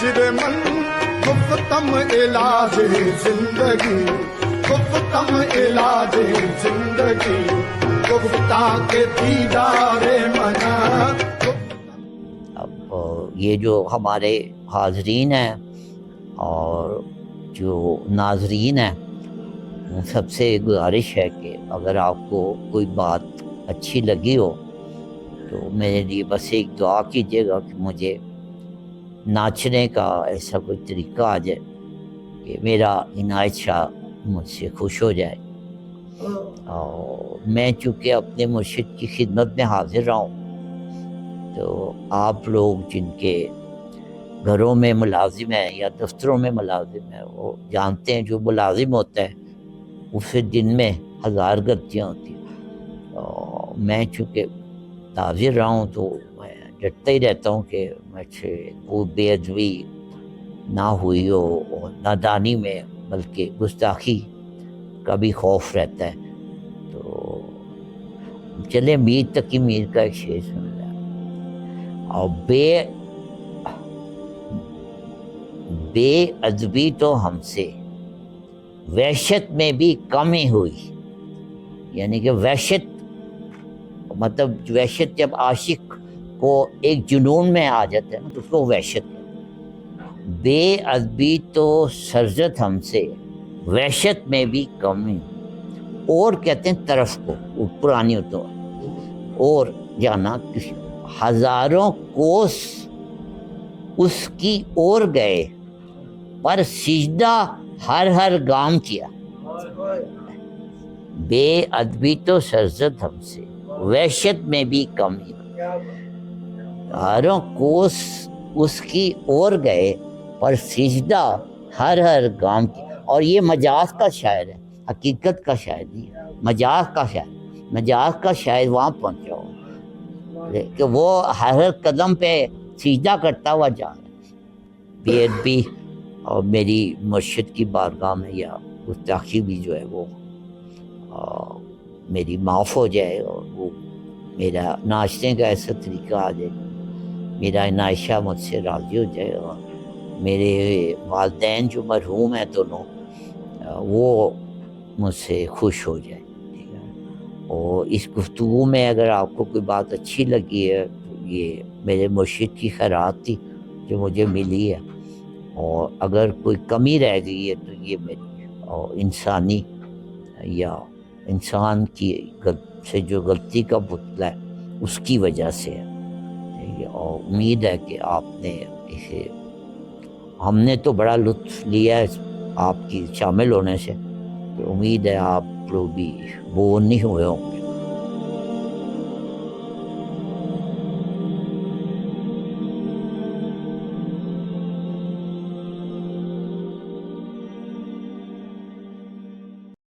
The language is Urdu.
من گفتم علاج زندگی، گفتم علاج زندگی، گفتہ کے دیدار من. اب یہ جو ہمارے حاضرین ہیں اور جو ناظرین ہیں، ان سب سے گزارش ہے کہ اگر آپ کو کوئی بات اچھی لگی ہو تو میرے لیے بس ایک دعا کیجیے گا کہ مجھے ناچنے کا ایسا کوئی طریقہ آ جائے کہ میرا عنایت شاہ مجھ سے خوش ہو جائے. اور میں چونکہ اپنے مرشد کی خدمت میں حاضر رہا ہوں، تو آپ لوگ جن کے گھروں میں ملازم ہیں یا دفتروں میں ملازم ہیں وہ جانتے ہیں جو ملازم ہوتا ہے اسے دن میں 1000 غلطیاں ہوتی ہیں. اور میں چونکہ حاضر رہا ہوں تو میں ڈرتا ہی رہتا ہوں کہ مجھ سے کوئی بے ادبی نہ ہوئی ہو، اور نادانی میں بلکہ گستاخی کا بھی خوف رہتا ہے. تو چلے میر تقی میر کا ایک شعر سن لیں. اور بے ادبی تو ہم سے وحشت میں بھی کم ہی ہوئی. یعنی کہ وحشت مطلب وحشت جب عاشق کو ایک جنون میں آ جاتا ہے نا تو اس کو وحشت ہے. بے ادبی تو سرزد ہم سے وحشت میں بھی کم ہی. اور کہتے ہیں طرف کو، وہ پرانی ہوتا ہے، اور جانا ہزاروں کوس اس کی اور گئے پر سجدہ ہر ہر گام کیا. بے ادبی تو سرزد ہم سے وحشت میں بھی کم ہی. ہزاروں کوس اس کی اور گئے پر سجدہ ہر ہر گام کیا. اور یہ مجاز کا شاعر ہے، حقیقت کا شاعر نہیں ہے، مجاز کا شاعر. مجاز کا شاعر وہاں پہنچا ہو کہ وہ ہر قدم پہ سجدہ کرتا ہوا جا رہا ہے. بے ادبی اور میری مرشد کی بارگاہ میں یا گستاخی بھی جو ہے وہ میری معاف ہو جائے، اور وہ میرا ناچنے کا ایسا طریقہ آ جائے، میرا عنایت شاہ مجھ سے راضی ہو جائے، اور میرے والدین جو مرحوم ہیں دونوں وہ مجھ سے خوش ہو جائے. ٹھیک ہے. اور اس گفتگو میں اگر آپ کو کوئی بات اچھی لگی ہے تو یہ میرے مرشد کی خیرات تھی جو مجھے ملی ہے، اور اگر کوئی کمی رہ گئی ہے تو یہ میری اور انسانی یا انسان کی سے جو غلطی کا پتلا ہے اس کی وجہ سے ہے. اور امید ہے کہ آپ نے اسے، ہم نے تو بڑا لطف لیا ہے آپ کی شامل ہونے سے، تو امید ہے آپ لوگ بھی بور نہیں ہوئے ہوں گے.